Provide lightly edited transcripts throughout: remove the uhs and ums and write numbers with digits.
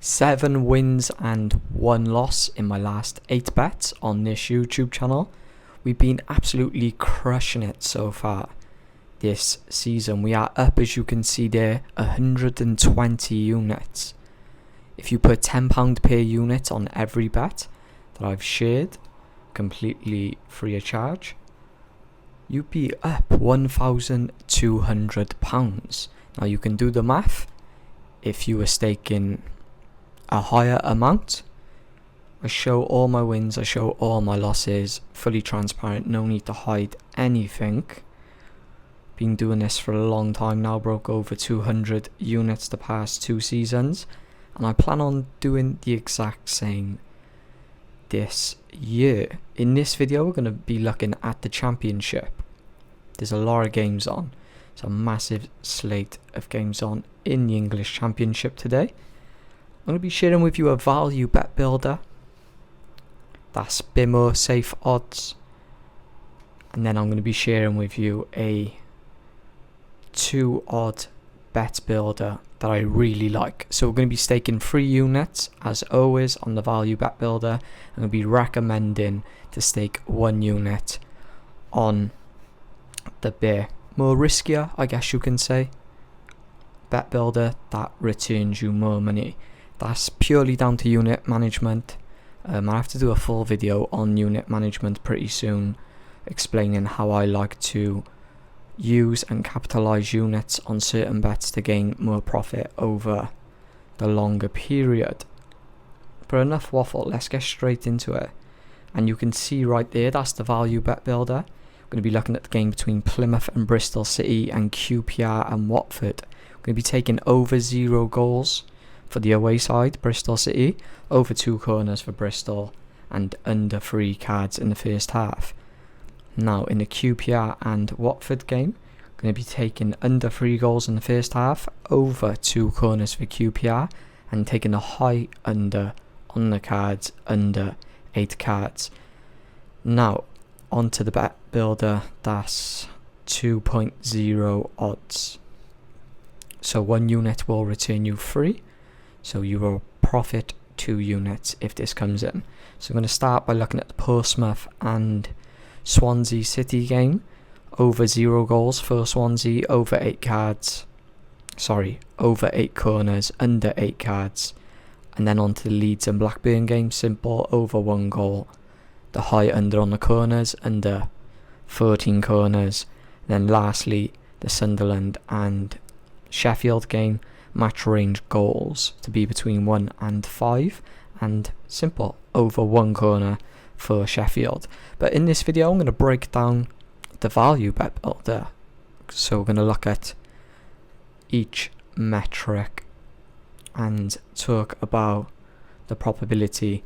7 wins and 1 loss in my last 8 bets on this YouTube channel. We've been absolutely crushing it so far this season. We are up, as you can see there, 120 units. If you put £10 per unit on every bet that I've shared, completely free of charge, you'd be up £1,200. Now you can do the math. If you were staking a higher amount, I show all my wins, I show all my losses, fully transparent, no need to hide anything. Been doing this for a long time now, broke over 200 units the past 2 seasons, and I plan on doing the exact same this year. In this video we're going to be looking at the championship. There's a lot of games on. It's a massive slate of games on in the English Championship today. I'm going to be sharing with you a value bet builder. That's BIMO safe odds. And then I'm going to be sharing with you a 2 odd bet builder that I really like. So we're going to be staking 3 units as always on the value bet builder. I'm going to be recommending to stake 1 unit on the bit more riskier, I guess you can say, bet builder that returns you more money. That's purely down to unit management. I have to do a full video on unit management pretty soon, explaining how I like to use and capitalize units on certain bets to gain more profit over the longer period. But enough waffle, let's get straight into it. And you can see right there, that's the value bet builder. I'm going to be looking at the game between Plymouth and Bristol City and QPR and Watford. I'm going to be taking over 0 goals for the away side, Bristol City, over 2 corners for Bristol, and under 3 cards in the first half. Now, in the QPR and Watford game, I'm going to be taking under 3 goals in the first half, over 2 corners for QPR, and taking a high under on the cards, under 8 cards. Now, onto the bet builder, that's 2.0 odds. So 1 unit will return you 3. So you will profit 2 units if this comes in. So I'm going to start by looking at the Portsmouth and Swansea City game. Over 0 goals for Swansea, over 8 cards. Over 8 corners, under 8 cards. And then on to the Leeds and Blackburn game. Simple, over 1 goal. The high under on the corners, under 14 corners. Then lastly, the Sunderland and Sheffield game. Match range goals to be between 1 and 5, and simple, over 1 corner for Sheffield. But in this video I'm going to break down the value bet builder. So we're going to look at each metric and talk about the probability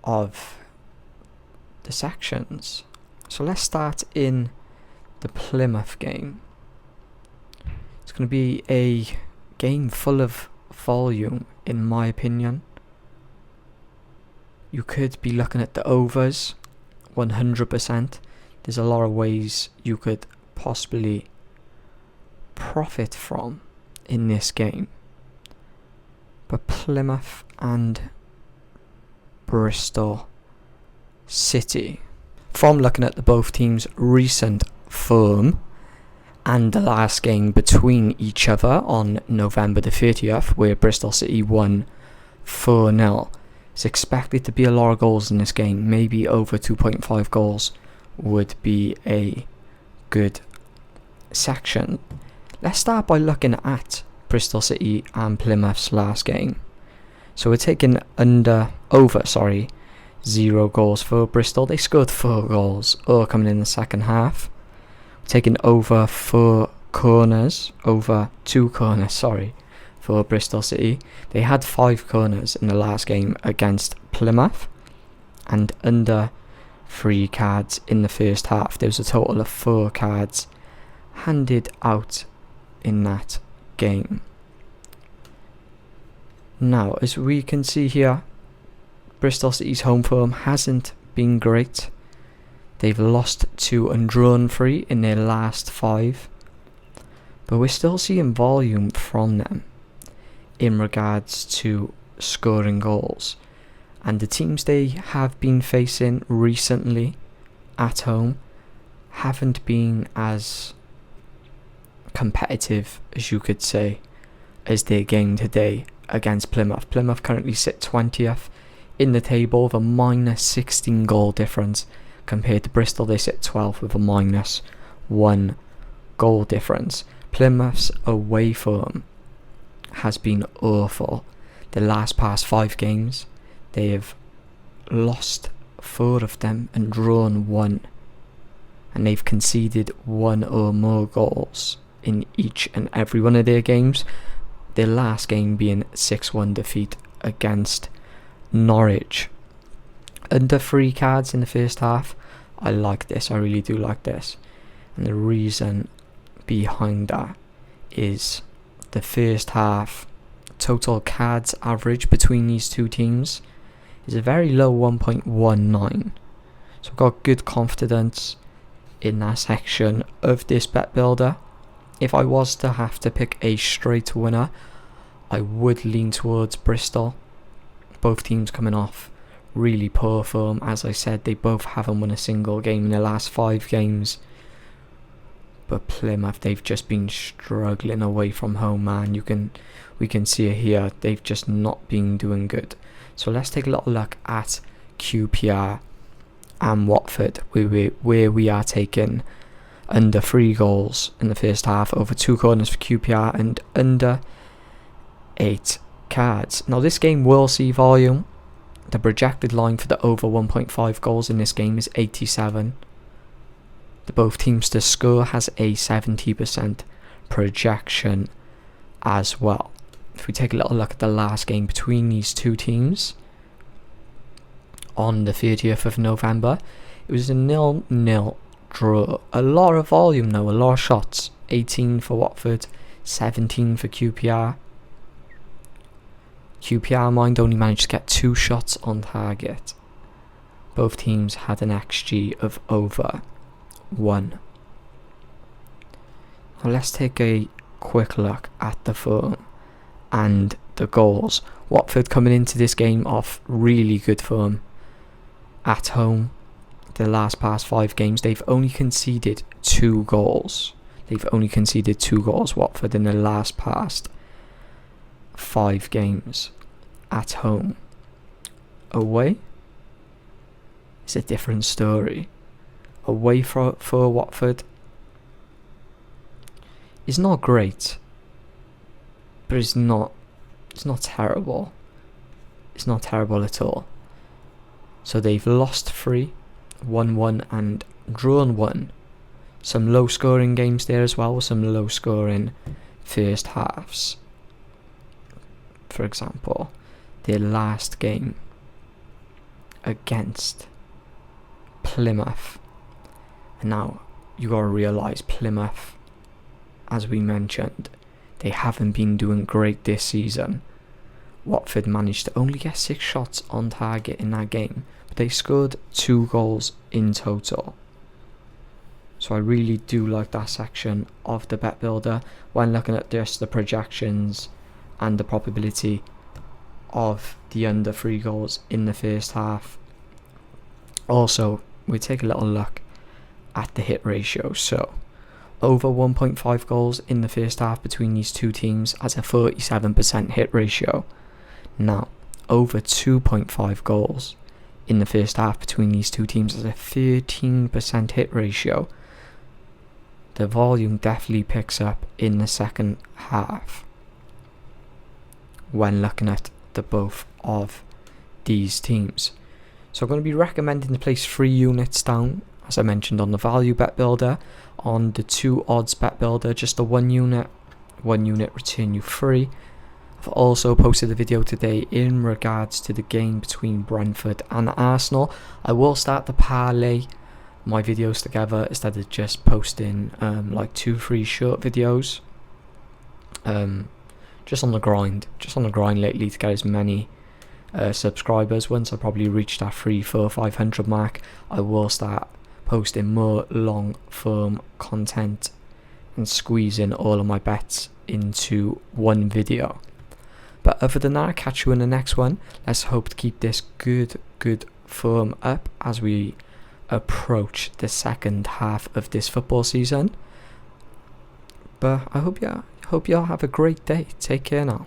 of the sections. So let's start in the Plymouth game. It's going to be a game full of volume, in my opinion. You could be looking at the overs 100%. There's a lot of ways you could possibly profit from in this game. But Plymouth and Bristol City, from looking at the both teams' recent form and the last game between each other on November the 30th, where Bristol City won 4-0. It's expected to be a lot of goals in this game. Maybe over 2.5 goals would be a good section. Let's start by looking at Bristol City and Plymouth's last game. So we're taking over 0 goals for Bristol. They scored 4 goals, all coming in the second half. Taking over 2 corners for Bristol City. They had 5 corners in the last game against Plymouth, and under 3 cards in the first half. There was a total of 4 cards handed out in that game. Now, as we can see here, Bristol City's home form hasn't been great. They've lost 2 and drawn 3 in their last 5. But we're still seeing volume from them. in regards to scoring goals. And the teams they have been facing recently at home haven't been as competitive, as you could say, as their game today against Plymouth. Plymouth currently sit 20th in the table with a minus 16 goal difference, compared to Bristol. They sit 12th with a minus 1 goal difference. Plymouth's away form has been awful. The last past 5 games, they have lost 4 of them and drawn 1, and they've conceded 1 or more goals in each and every one of their games, their last game being 6-1 defeat against Norwich. Under 3 cards in the first half. I like this, I really do like this, and the reason behind that is the first half total cards average between these two teams is a very low 1.19. So I've got good confidence in that section of this bet builder. If I was to have to pick a straight winner, I would lean towards Bristol. Both teams coming off really poor form. As I said, they both haven't won a single game in the last 5 games. But Plymouth, they've just been struggling away from home, man. We can see it here. They've just not been doing good. So let's take a little look at QPR and Watford, where we are taking under 3 goals in the first half, over 2 corners for QPR, and under 8 cards. Now this game will see volume. The projected line for the over 1.5 goals in this game is 87. The both teams to score has a 70% projection as well. If we take a little look at the last game between these two teams on the 30th of November, it was a 0-0 draw. A lot of volume though, a lot of shots. 18 for Watford, 17 for QPR. QPR mind only managed to get 2 shots on target. Both teams had an XG of over 1. Now let's take a quick look at the form and the goals. Watford coming into this game off really good form at home. The last past 5 games, they've only conceded 2 goals. Watford, in the last past 5 games at home. Away is a different story. Away for Watford is not great, but it's not terrible. It's not terrible at all. So they've lost 3, won 1 and drawn 1. Some low scoring games there as well, with some low scoring first halves. For example, their last game against Plymouth. And now you gotta realise Plymouth, as we mentioned, they haven't been doing great this season. Watford managed to only get 6 shots on target in that game, but they scored 2 goals in total. So I really do like that section of the bet builder when looking at just the projections and the probability of the under 3 goals in the first half. Also, we take a little look at the hit ratio. So over 1.5 goals in the first half between these two teams has a 47% hit ratio. Now, over 2.5 goals in the first half between these two teams has a 13% hit ratio. The volume definitely picks up in the second half when looking at the both of these teams. So I'm going to be recommending to place 3 units down, as I mentioned, on the value bet builder. On the 2 odds bet builder, just the 1 unit return you 3. I've also posted a video today in regards to the game between Brentford and Arsenal. I will start to parlay my videos together instead of just posting like 2-3 short videos. Just on the grind lately to get as many subscribers. Once I probably reach that 300-500 mark, I will start posting more long form content and squeezing all of my bets into one video. But other than that, I'll catch you in the next one. Let's hope to keep this good form up as we approach the second half of this football season. But I hope y'all have a great day. Take care now.